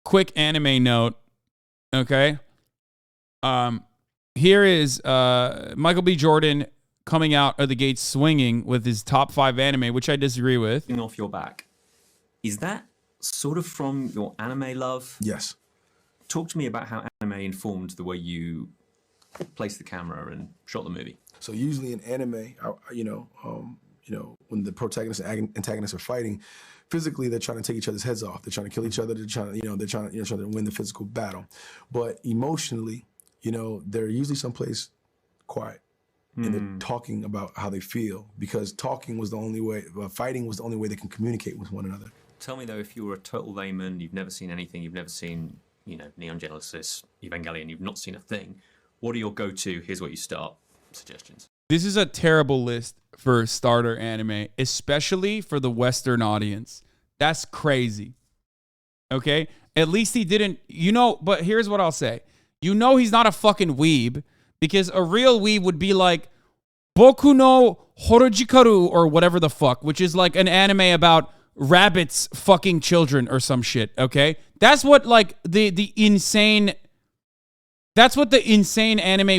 quick anime note. Okay. Here is Michael B. Jordan coming out of the gate swinging with his top 5 anime, which I disagree with. Off your back. Is that sort of from your anime love? Yes. Talk to me about how anime informed the way you placed the camera and shot the movie. So usually in anime, when the protagonist and antagonist are fighting, physically they're trying to take each other's heads off. They're trying to kill each other. They're trying to win the physical battle. But emotionally, they're usually someplace quiet. And they're talking about how they feel, because fighting was the only way they can communicate with one another. Tell me though, if you were a total layman, you've never seen anything, you've never seen, Neon Genesis, Evangelion, you've not seen a thing, what are your go-to, here's what you start suggestions? This is a terrible list for starter anime, especially for the Western audience. That's crazy. Okay? At least he didn't, but here's what I'll say. He's not a fucking weeb, because a real weeb would be like Boku no Horojikaru or whatever the fuck, which is like an anime about rabbits fucking children or some shit, okay? That's what like the insane anime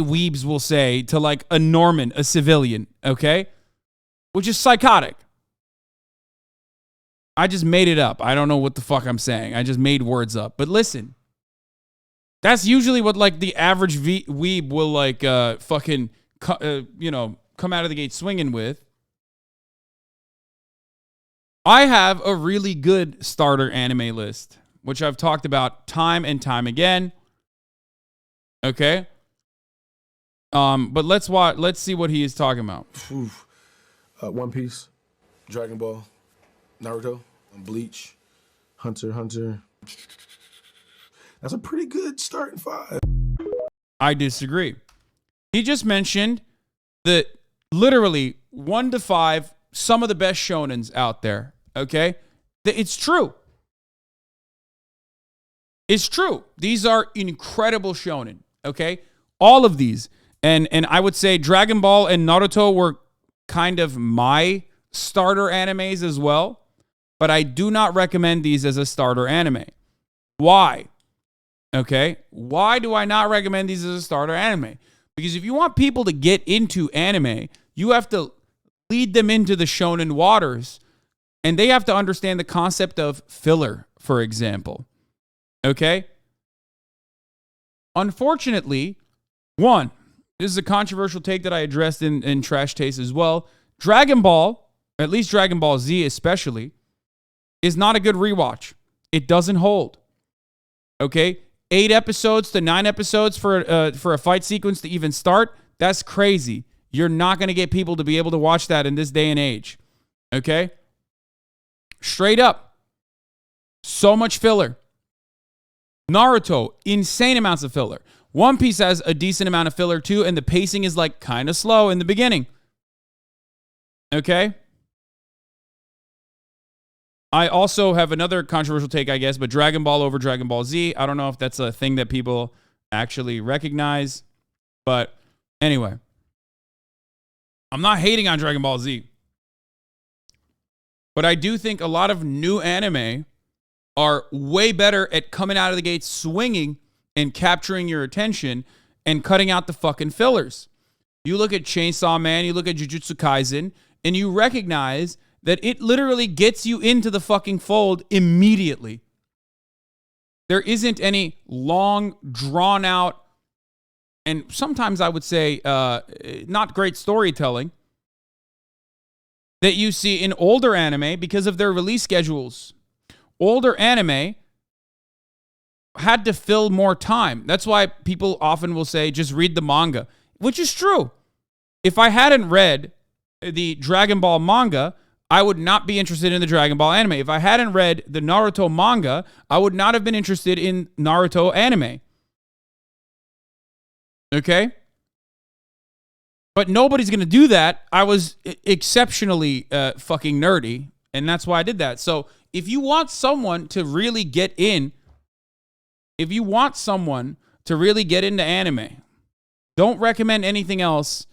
weebs will say to like a Norman, a civilian, okay? Which is psychotic. I just made it up. I don't know what the fuck I'm saying. I just made words up. But listen, that's usually what like the average weeb will like come out of the gate swinging with. I have a really good starter anime list, which I've talked about time and time again. Okay. But let's see what he is talking about. One Piece, Dragon Ball, Naruto, Bleach, Hunter x Hunter. That's a pretty good starting 5. I disagree. He just mentioned that literally 1 to 5, some of the best shonens out there, okay? It's true. It's true. These are incredible shonen, okay? All of these. And I would say Dragon Ball and Naruto were kind of my starter animes as well, but I do not recommend these as a starter anime. Why? Okay? Why do I not recommend these as a starter anime? Because if you want people to get into anime, you have to lead them into the shonen waters, and they have to understand the concept of filler, for example. Okay? Unfortunately, one, this is a controversial take that I addressed in Trash Taste as well. Dragon Ball, at least Dragon Ball Z especially, is not a good rewatch. It doesn't hold. Okay? 8 episodes to 9 episodes for a fight sequence to even start, that's crazy. You're not going to get people to be able to watch that in this day and age. Okay? Straight up. So much filler. Naruto, insane amounts of filler. One Piece has a decent amount of filler too, and the pacing is like kind of slow in the beginning. Okay? I also have another controversial take, I guess, but Dragon Ball over Dragon Ball Z. I don't know if that's a thing that people actually recognize. But anyway, I'm not hating on Dragon Ball Z. But I do think a lot of new anime are way better at coming out of the gate swinging and capturing your attention and cutting out the fucking fillers. You look at Chainsaw Man, you look at Jujutsu Kaisen, and you recognize that it literally gets you into the fucking fold immediately. There isn't any long, drawn out, and sometimes I would say not great storytelling that you see in older anime because of their release schedules. Older anime had to fill more time. That's why people often will say, just read the manga, which is true. If I hadn't read the Dragon Ball manga, I would not be interested in the Dragon Ball anime. If I hadn't read the Naruto manga, I would not have been interested in Naruto anime. Okay? But nobody's going to do that. I was exceptionally fucking nerdy, and that's why I did that. So if you want someone to really get into anime, don't recommend anything else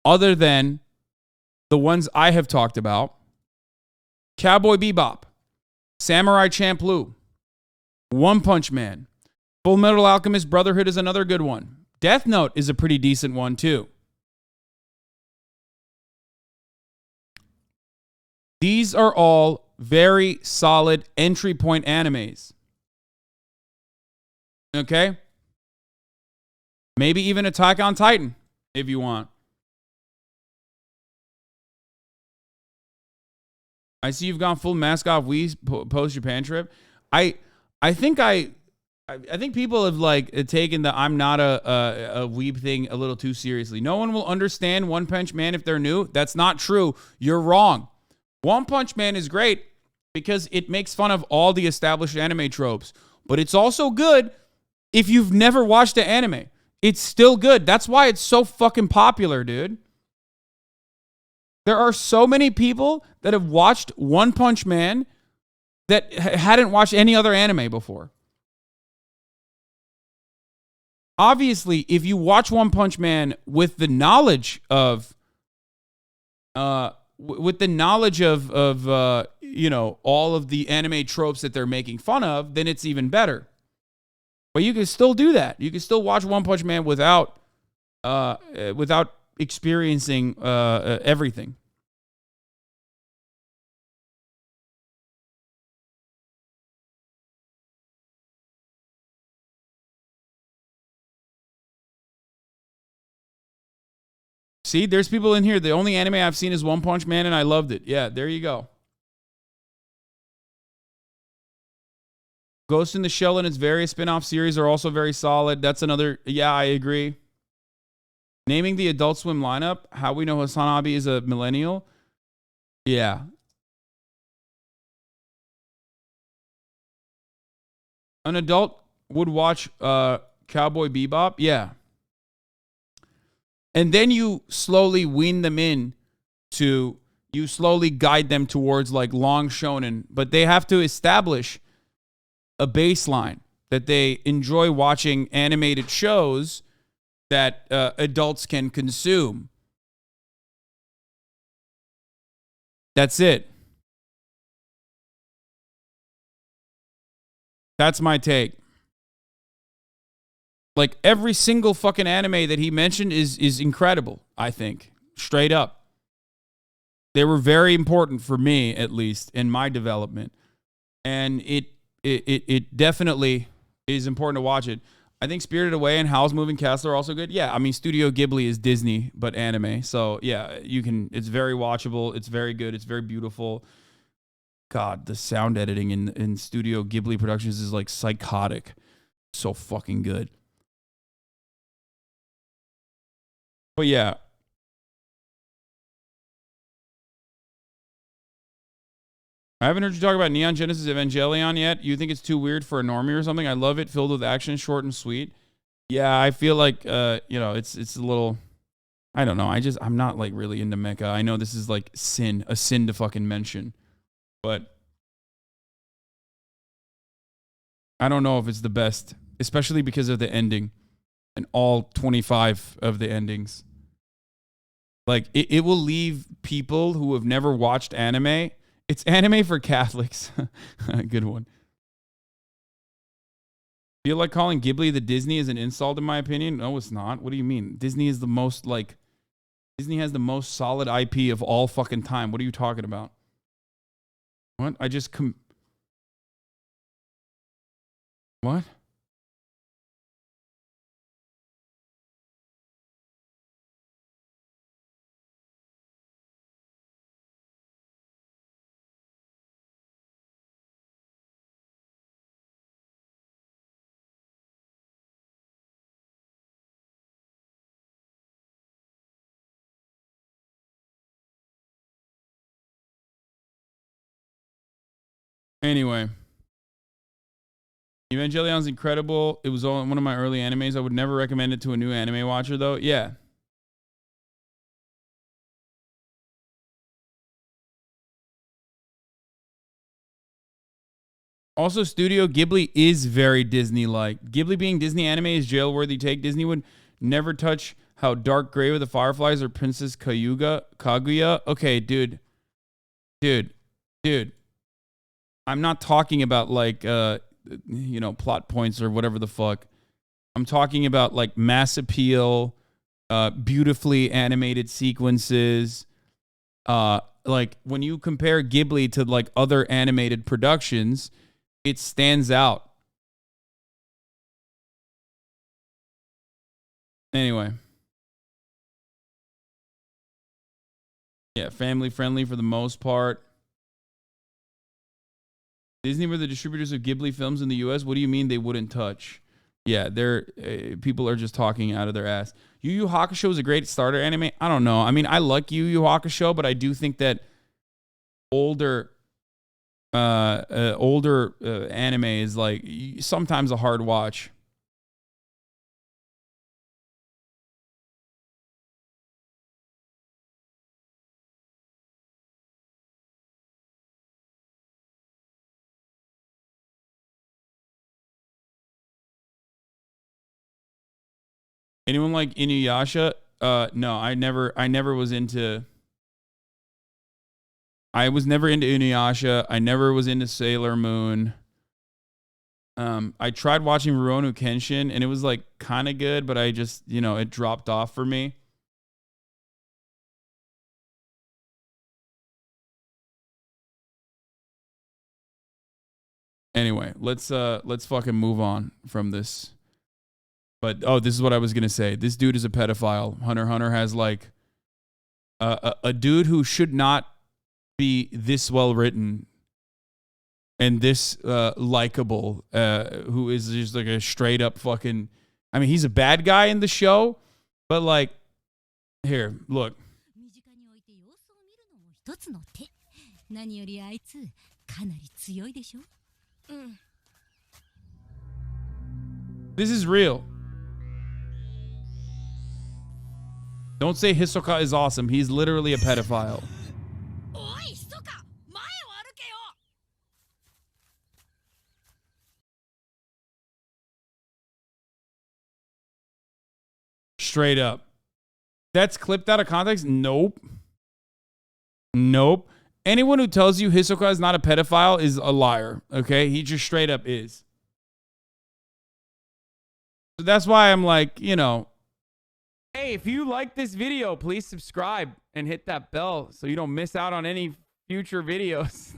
other than the ones I have talked about. Cowboy Bebop, Samurai Champloo, One Punch Man. Full Metal Alchemist Brotherhood is another good one. Death Note is a pretty decent one, too. These are all very solid entry point animes. Okay? Maybe even Attack on Titan, if you want. I see you've gone full mask off Wii post Japan trip. I think people have like taken the I'm not a weeb thing a little too seriously. No one will understand One Punch Man if they're new. That's not true. You're wrong. One Punch Man is great because it makes fun of all the established anime tropes, but it's also good if you've never watched the anime. It's still good. That's why it's so fucking popular, dude. There are so many people that have watched One Punch Man that hadn't watched any other anime before. Obviously, if you watch One Punch Man with the knowledge of all of the anime tropes that they're making fun of, then it's even better. But you can still do that. You can still watch One Punch Man without experiencing everything. See, there's people in here. The only anime I've seen is One Punch Man, and I loved it. Yeah, there you go. Ghost in the Shell and its various spin-off series are also very solid. That's another... Yeah, I agree. Naming the Adult Swim lineup. How we know HasanAbi is a millennial. Yeah. An adult would watch Cowboy Bebop. Yeah. And then you slowly wean them in to... You slowly guide them towards like long shonen. But they have to establish a baseline that they enjoy watching animated shows that adults can consume. That's it. That's my take. Like every single fucking anime that he mentioned is incredible, I think. Straight up. They were very important for me, at least, in my development. And it definitely is important to watch it. I think Spirited Away and Howl's Moving Castle are also good. Yeah, I mean, Studio Ghibli is Disney, but anime. So, yeah, you can. It's very watchable. It's very good. It's very beautiful. God, the sound editing in Studio Ghibli Productions is like psychotic. So fucking good. But yeah. I haven't heard you talk about Neon Genesis Evangelion yet. You think it's too weird for a normie or something? I love it, filled with action, short and sweet. Yeah, I feel like it's a little, I don't know. I'm not like really into mecha. I know this is like a sin to fucking mention, but I don't know if it's the best, especially because of the ending and all 25 of the endings. Like it will leave people who have never watched anime. It's anime for Catholics. Good one. Feel like calling Ghibli the Disney is an insult in my opinion? No, it's not. What do you mean? Disney has the most solid IP of all fucking time. What are you talking about? What? What? Anyway. Evangelion's incredible. It was one of my early animes. I would never recommend it to a new anime watcher, though. Yeah. Also, Studio Ghibli is very Disney-like. Ghibli being Disney anime is jail-worthy take. Disney would never touch how Dark Gray with the Fireflies or Princess Kaguya. Okay, dude. I'm not talking about like you know, plot points or whatever the fuck. I'm talking about like mass appeal, beautifully animated sequences. Like when you compare Ghibli to like other animated productions, it stands out. Anyway. Yeah, family friendly for the most part. Disney were the distributors of Ghibli films in the US. What do you mean they wouldn't touch? Yeah, they're people are just talking out of their ass. Yu Yu Hakusho is a great starter anime. I don't know. I mean, I like Yu Yu Hakusho, but I do think that older anime is like sometimes a hard watch. Anyone like Inuyasha? No, I never was into. I was never into Inuyasha. I never was into Sailor Moon. I tried watching Rurouni Kenshin, and it was like kind of good, but I just, you know, it dropped off for me. Anyway, let's fucking move on from this. But this is what I was gonna say. This dude is a pedophile. Hunter x Hunter has like a dude who should not be this well written and this likable, who is just like a straight up fucking. I mean, he's a bad guy in the show, but like, here, look. This is real. Don't say Hisoka is awesome. He's literally a pedophile. Straight up. That's clipped out of context? Nope. Nope. Anyone who tells you Hisoka is not a pedophile is a liar. Okay? He just straight up is. So that's why I'm like, you know, hey, if you like this video, please subscribe and hit that bell so you don't miss out on any future videos.